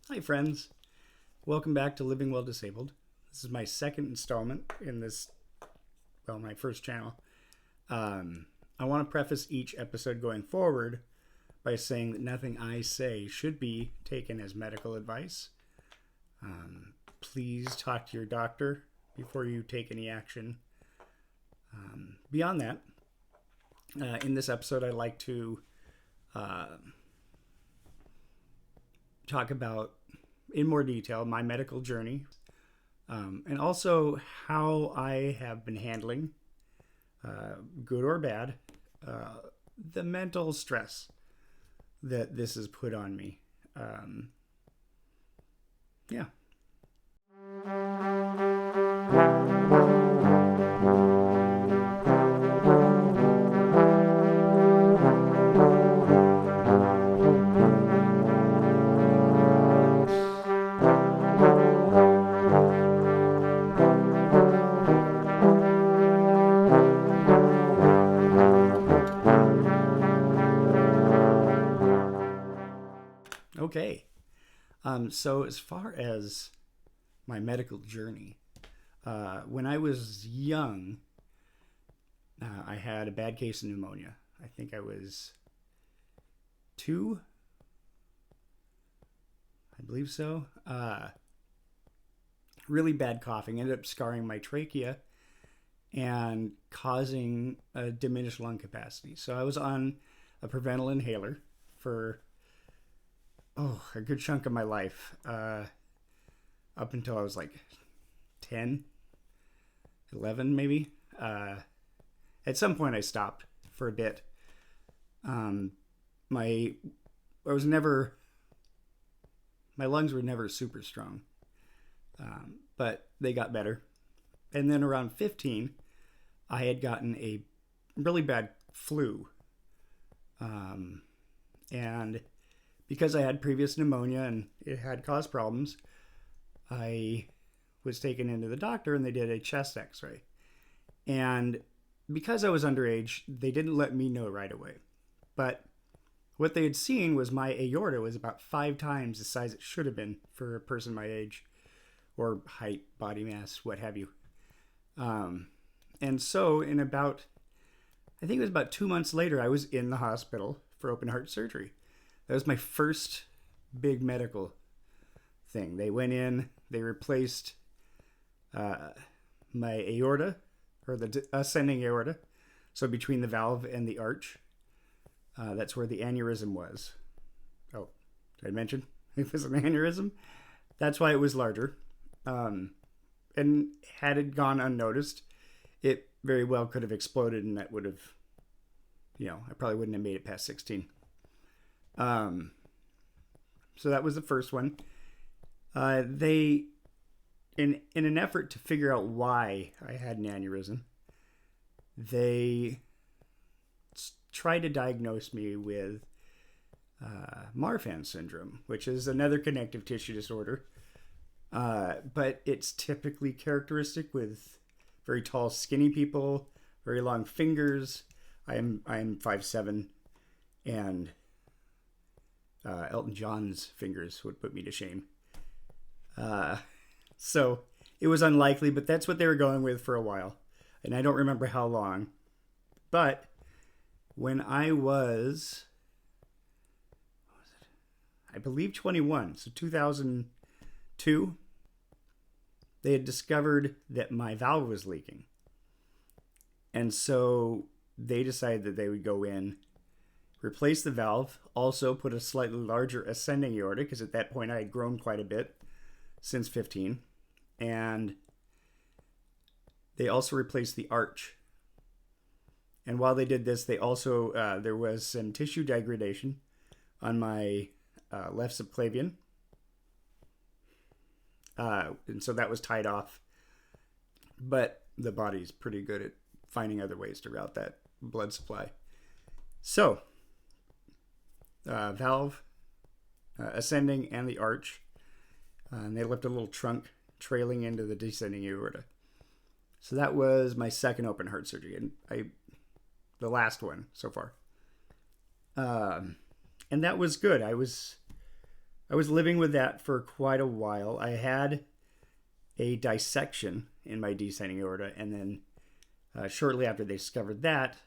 Hi, friends. Welcome back to Living Well Disabled. This is my second installment in my first channel. I want to preface each episode going forward by saying that nothing I say should be taken as medical advice. Please talk to your doctor before you take any action. Beyond that, in this episode, I'd like to talk about in more detail my medical journey, and also how I have been handling, good or bad, the mental stress that this has put on me. Yeah. Okay. So as far as my medical journey, when I was young, I had a bad case of pneumonia. I think I was 2. I believe so. Really bad coughing. Ended up scarring my trachea and causing a diminished lung capacity. So I was on a preventable inhaler for a good chunk of my life, up until I was like 10, 11 maybe. At some point I stopped for a bit. My lungs were never super strong, but they got better. And then around 15, I had gotten a really bad flu, and because I had previous pneumonia and it had caused problems, I was taken into the doctor and they did a chest x-ray. And because I was underage, they didn't let me know right away. But what they had seen was my aorta was about 5 times the size it should have been for a person my age, or height, body mass, what have you. And so I think it was about 2 months later, I was in the hospital for open heart surgery. That was my first big medical thing. They went in, they replaced my aorta, or the ascending aorta, so between the valve and the arch. That's where the aneurysm was. Oh, did I mention it was an aneurysm? That's why it was larger. And had it gone unnoticed, it very well could have exploded, and that would have, I probably wouldn't have made it past 16. So that was the first one. They, in an effort to figure out why I had an aneurysm, they tried to diagnose me with Marfan syndrome, which is another connective tissue disorder. But it's typically characteristic with very tall, skinny people, very long fingers. I'm 5'7", and Elton John's fingers would put me to shame. So it was unlikely, but that's what they were going with for a while. And I don't remember how long. But when I was, I believe 21, so 2002, they had discovered that my valve was leaking. And so they decided that they would go in, replace the valve, also put a slightly larger ascending aorta, because at that point I had grown quite a bit since 15. And they also replaced the arch. And while they did this, they also, there was some tissue degradation on my left subclavian. And so that was tied off. But the body's pretty good at finding other ways to route that blood supply. So, valve, ascending, and the arch. And they left a little trunk trailing into the descending aorta. So that was my second open heart surgery, and the last one so far. And that was good. I was I was living with that for quite a while. I had a dissection in my descending aorta, and then shortly after they discovered that,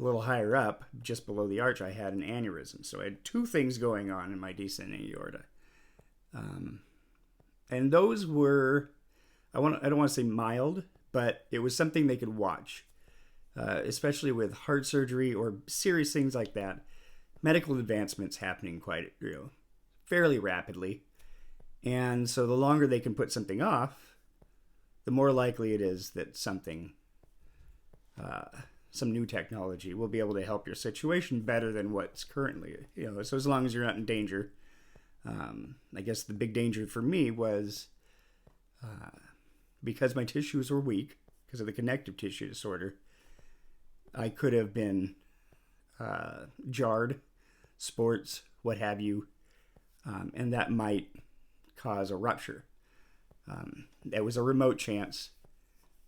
a little higher up, just below the arch, I had an aneurysm. So I had two things going on in my descending aorta. And those were, I don't want to say mild, but it was something they could watch, especially with heart surgery or serious things like that. Medical advancements happening fairly rapidly. And so the longer they can put something off, the more likely it is that some new technology will be able to help your situation better than what's currently, so as long as you're not in danger. I guess the big danger for me was because my tissues were weak, because of the connective tissue disorder, I could have been jarred, sports, what have you, and that might cause a rupture. There was a remote chance,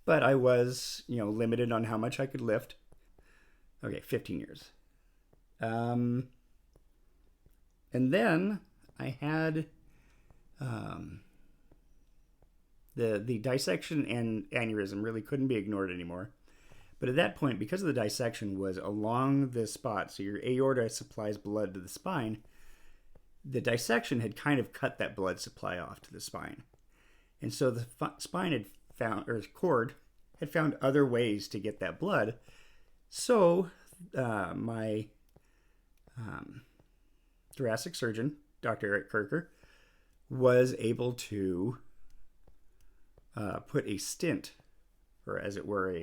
but I was, limited on how much I could lift. Okay, 15 years. And then I had the dissection and aneurysm really couldn't be ignored anymore. But at that point, because of the dissection was along the spot, so your aorta supplies blood to the spine, the dissection had kind of cut that blood supply off to the spine. And so the spine had found, or cord had found other ways to get that blood. So my thoracic surgeon, Dr. Eric Kirker, was able to put a stent, or as it were,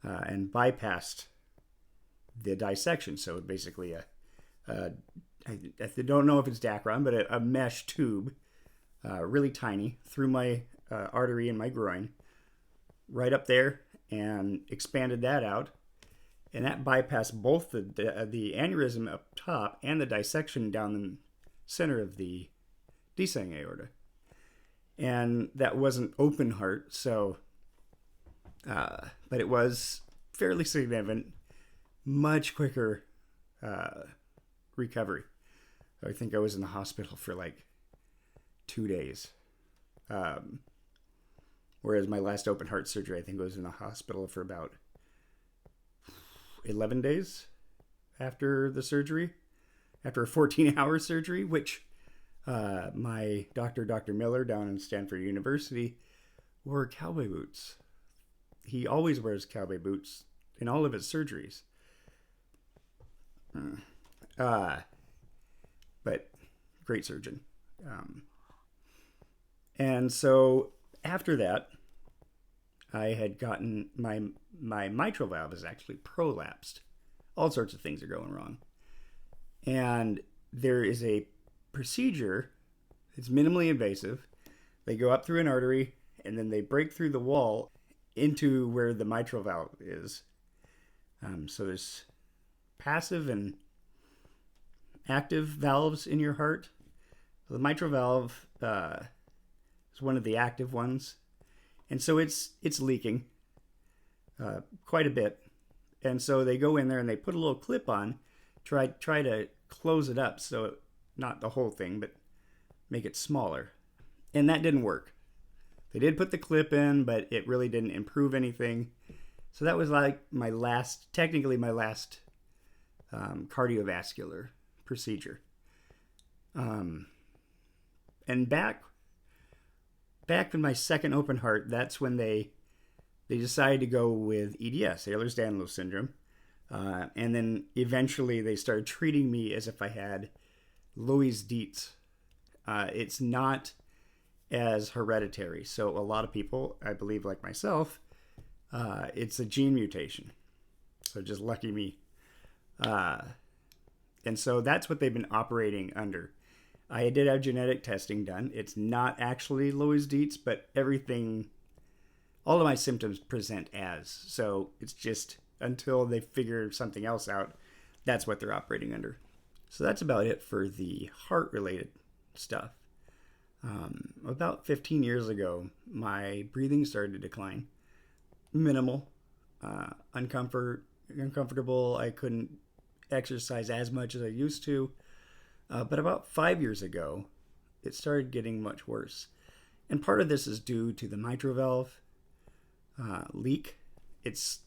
and bypassed the dissection. So basically I don't know if it's Dacron, but a mesh tube, really tiny, through my artery in my groin, right up there, and expanded that out. And that bypassed both the aneurysm up top and the dissection down the center of the descending aorta. And that wasn't open heart, so, but it was fairly significant, much quicker recovery. I think I was in the hospital for like 2 days. Whereas my last open heart surgery, I think I was in the hospital for about 11 days after the surgery, after a 14-hour surgery, which my doctor, Dr. Miller, down in Stanford University, wore cowboy boots. He always wears cowboy boots in all of his surgeries. But great surgeon. And so after that, I had gotten my mitral valve is actually prolapsed. All sorts of things are going wrong. And there is a procedure. It's minimally invasive. They go up through an artery and then they break through the wall into where the mitral valve is. So there's passive and active valves in your heart. The mitral valve is one of the active ones. And so it's leaking quite a bit. And so they go in there and they put a little clip on, try to close it up. So not the whole thing, but make it smaller. And that didn't work. They did put the clip in, but it really didn't improve anything. So that was like technically my last cardiovascular procedure. And back in my second open heart, that's when they decided to go with EDS, Ehlers-Danlos syndrome. And then eventually they started treating me as if I had Loeys Dietz. It's not as hereditary. So a lot of people, I believe like myself, it's a gene mutation. So just lucky me. And so that's what they've been operating under. I did have genetic testing done. It's not actually Loeys Dietz, but all of my symptoms present as. So it's just until they figure something else out, that's what they're operating under. So that's about it for the heart-related stuff. About 15 years ago, my breathing started to decline. Minimal, uncomfortable. I couldn't exercise as much as I used to. But about 5 years ago, it started getting much worse. And part of this is due to the mitral valve leak. It's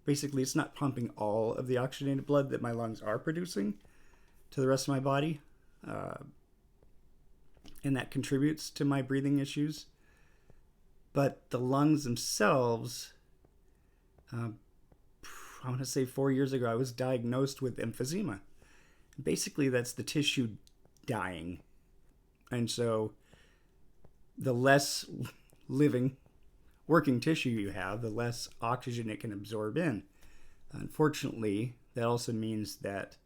basically, it's not pumping all of the oxygenated blood that my lungs are producing to the rest of my body. And that contributes to my breathing issues. But the lungs themselves, I want to say 4 years ago, I was diagnosed with emphysema. Basically, that's the tissue dying. And so the less working tissue you have, the less oxygen it can absorb in. Unfortunately, that also means that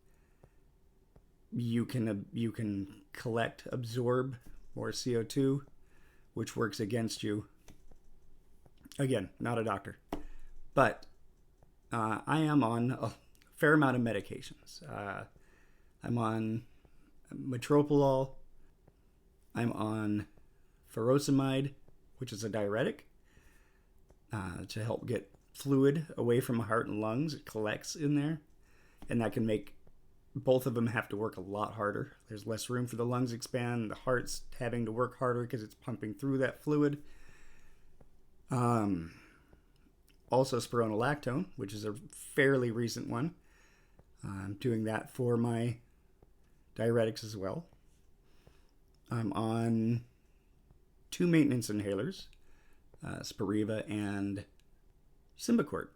you can absorb more CO2, which works against you. Again, not a doctor, but I am on a fair amount of medications. I'm on metoprolol. I'm on furosemide, which is a diuretic, to help get fluid away from my heart and lungs. It collects in there, and that can make both of them have to work a lot harder. There's less room for the lungs to expand. The heart's having to work harder because it's pumping through that fluid. Also spironolactone, which is a fairly recent one. I'm doing that for my diuretics as well. I'm on 2 maintenance inhalers, Spiriva and Symbicort.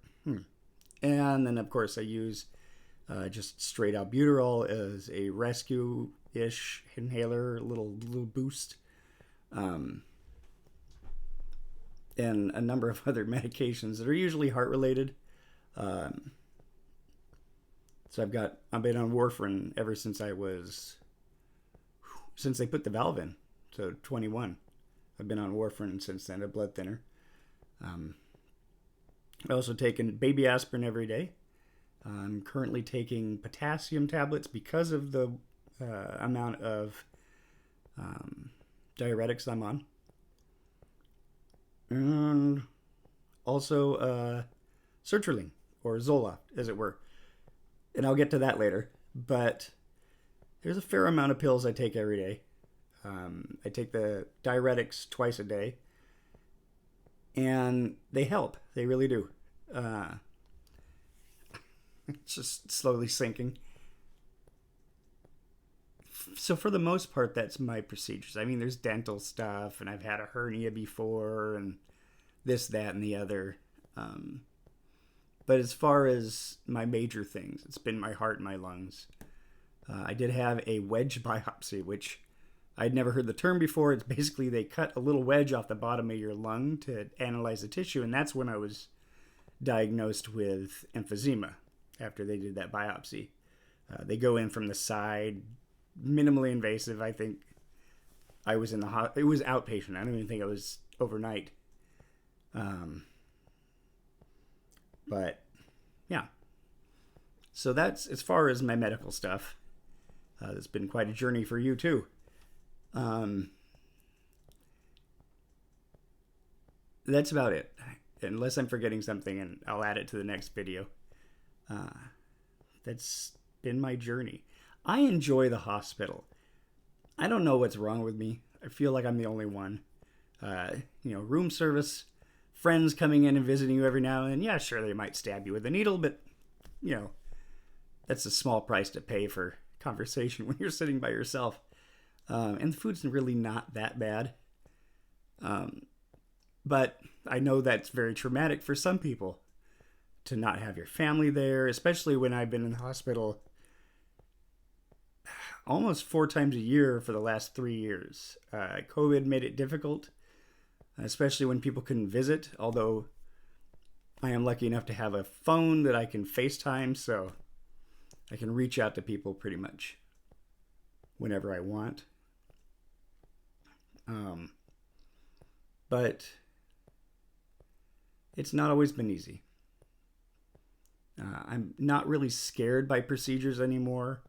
And then, of course, I use just straight albuterol as a rescue-ish inhaler, little boost. And a number of other medications that are usually heart-related. So I've been on warfarin ever since since they put the valve in, so 21. I've been on warfarin since then, a blood thinner. I also taken baby aspirin every day. I'm currently taking potassium tablets because of the amount of diuretics I'm on. And also sertraline, or Zoloft, as it were. And I'll get to that later. But there's a fair amount of pills I take every day. I take the diuretics twice a day. And they help. They really do. It's just slowly sinking. So for the most part, that's my procedures. I mean, there's dental stuff, and I've had a hernia before, and this, that, and the other. But as far as my major things, it's been my heart and my lungs. I did have a wedge biopsy, which I'd never heard the term before. It's basically they cut a little wedge off the bottom of your lung to analyze the tissue, and that's when I was diagnosed with emphysema after they did that biopsy. They go in from the side, minimally invasive. I think I was in the it was outpatient. I don't even think it was overnight. But yeah, so that's as far as my medical stuff. It's been quite a journey for you too. That's about it, unless I'm forgetting something, and I'll add it to the next video. That's been my journey. I enjoy the hospital. I don't know what's wrong with me. I feel like I'm the only one. Room service, friends coming in and visiting you every now and then. Yeah, sure, they might stab you with a needle, but, that's a small price to pay for conversation when you're sitting by yourself. And the food's really not that bad. But I know that's very traumatic for some people to not have your family there, especially when I've been in the hospital almost 4 times a year for the last 3 years. COVID made it difficult, especially when people couldn't visit, although I am lucky enough to have a phone that I can FaceTime, so I can reach out to people pretty much whenever I want. But it's not always been easy. I'm not really scared by procedures anymore.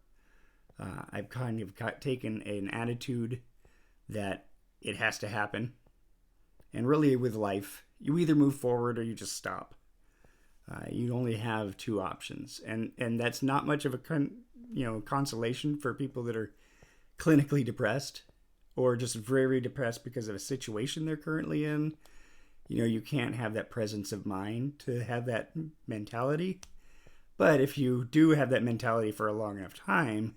I've kind of taken an attitude that it has to happen. And really with life, you either move forward or you just stop. You only have 2 options. And that's not much of a consolation for people that are clinically depressed or just very depressed because of a situation they're currently in, you can't have that presence of mind to have that mentality. But if you do have that mentality for a long enough time,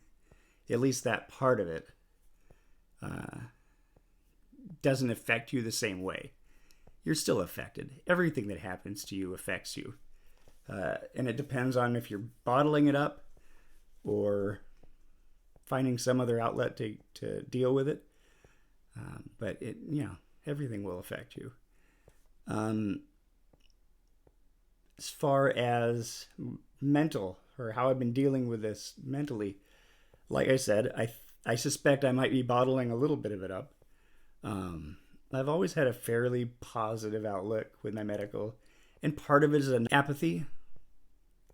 at least that part of it doesn't affect you the same way. You're still affected. Everything that happens to you affects you. And it depends on if you're bottling it up or finding some other outlet to deal with it. But everything will affect you. As far as mental, or how I've been dealing with this mentally, like I said, I suspect I might be bottling a little bit of it up. I've always had a fairly positive outlook with my medical, and part of it is an apathy.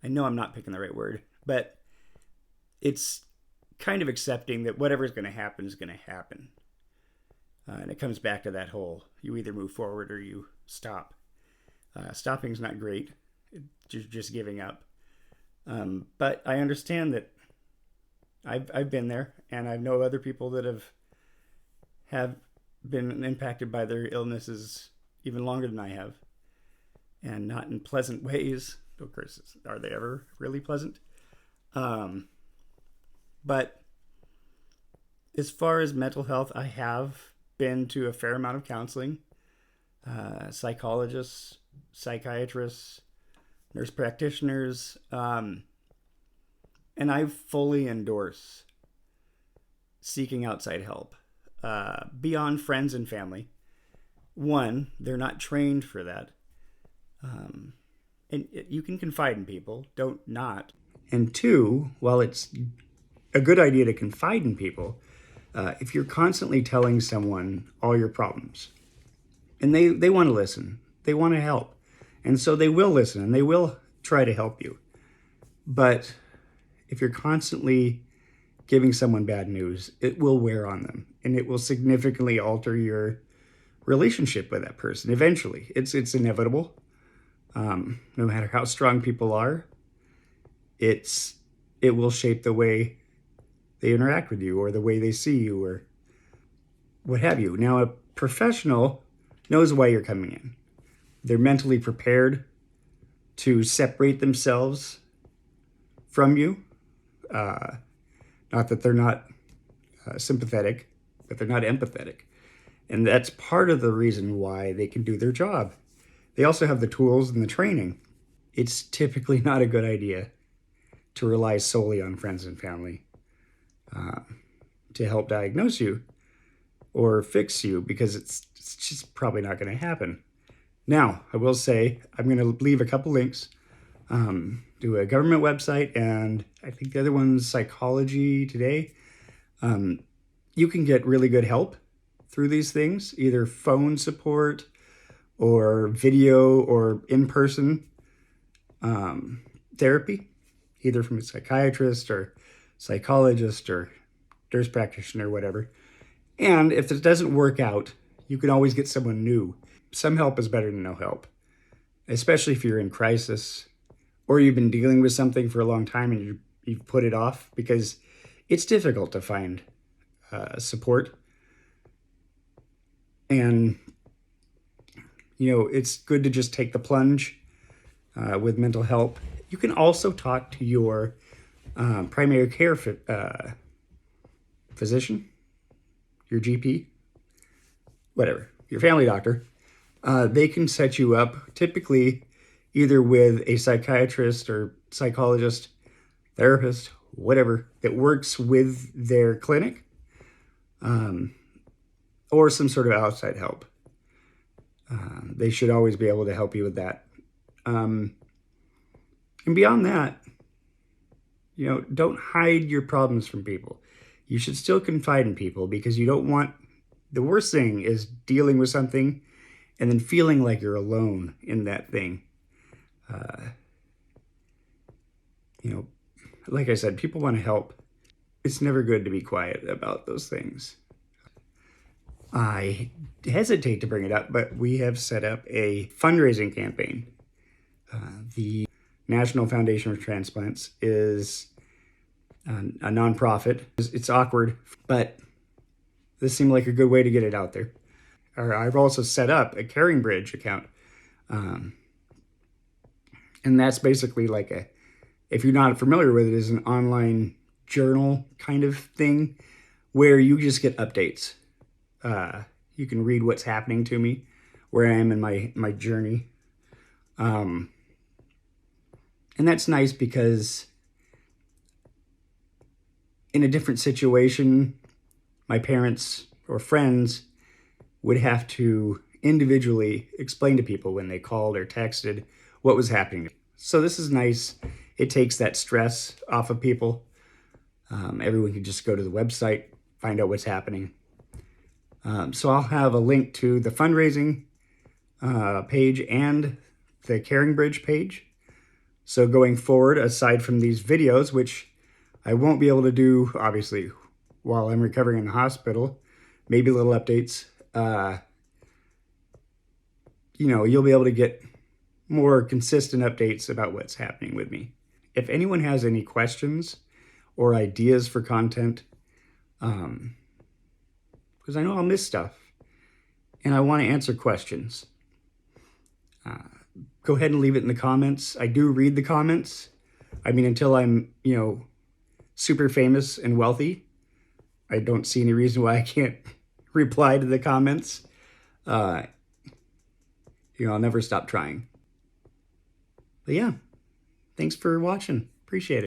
I know I'm not picking the right word, but it's kind of accepting that whatever's going to happen is going to happen. And it comes back to that whole, you either move forward or you stop. Stopping's not great. You're just giving up. But I understand that I've been there, and I know other people that have been impacted by their illnesses even longer than I have, and not in pleasant ways. Of course, are they ever really pleasant? But as far as mental health, I have been to a fair amount of counseling, psychologists, psychiatrists, nurse practitioners, and I fully endorse seeking outside help beyond friends and family. One, they're not trained for that. And you can confide in people, don't not. And two, while it's a good idea to confide in people, if you're constantly telling someone all your problems, and they want to listen, they want to help, and so they will listen and they will try to help you. But if you're constantly giving someone bad news, it will wear on them, and it will significantly alter your relationship with that person. Eventually, it's inevitable. No matter how strong people are, it will shape the way they interact with you or the way they see you or what have you. Now, a professional knows why you're coming in. They're mentally prepared to separate themselves from you. Not that they're not sympathetic, but they're not empathetic. And that's part of the reason why they can do their job. They also have the tools and the training. It's typically not a good idea to rely solely on friends and family to help diagnose you or fix you, because it's just probably not going to happen. Now, I will say, I'm going to leave a couple links to a government website, and I think the other one's Psychology Today. You can get really good help through these things, either phone support or video or in-person therapy, either from a psychiatrist or psychologist or nurse practitioner or whatever. And if it doesn't work out, you can always get someone new. Some help is better than no help, especially if you're in crisis or you've been dealing with something for a long time and you've put it off, because it's difficult to find support. And, it's good to just take the plunge with mental health. You can also talk to your primary care physician, your GP, whatever, your family doctor. They can set you up typically either with a psychiatrist or psychologist, therapist, whatever, that works with their clinic, or some sort of outside help. They should always be able to help you with that. And beyond that, don't hide your problems from people. You should still confide in people, because you don't want, the worst thing is dealing with something and then feeling like you're alone in that thing. Like I said, people want to help. It's never good to be quiet about those things. I hesitate to bring it up, but we have set up a fundraising campaign. The National Foundation for Transplants is a nonprofit. It's awkward, but this seemed like a good way to get it out there. Or I've also set up a Caring Bridge account. And that's basically like if you're not familiar with it, is an online journal kind of thing where you just get updates. You can read what's happening to me, where I am in my journey. And that's nice because in a different situation, my parents or friends would have to individually explain to people when they called or texted what was happening. So this is nice. It takes that stress off of people. Everyone can just go to the website, find out what's happening. So I'll have a link to the fundraising page and the Caring Bridge page. So going forward, aside from these videos, which I won't be able to do, obviously, while I'm recovering in the hospital, maybe little updates, you'll be able to get more consistent updates about what's happening with me. If anyone has any questions or ideas for content, because I know I'll miss stuff and I want to answer questions, go ahead and leave it in the comments. I do read the comments. I mean, until I'm, super famous and wealthy, I don't see any reason why I can't reply to the comments. I'll never stop trying. But yeah, thanks for watching. Appreciate it.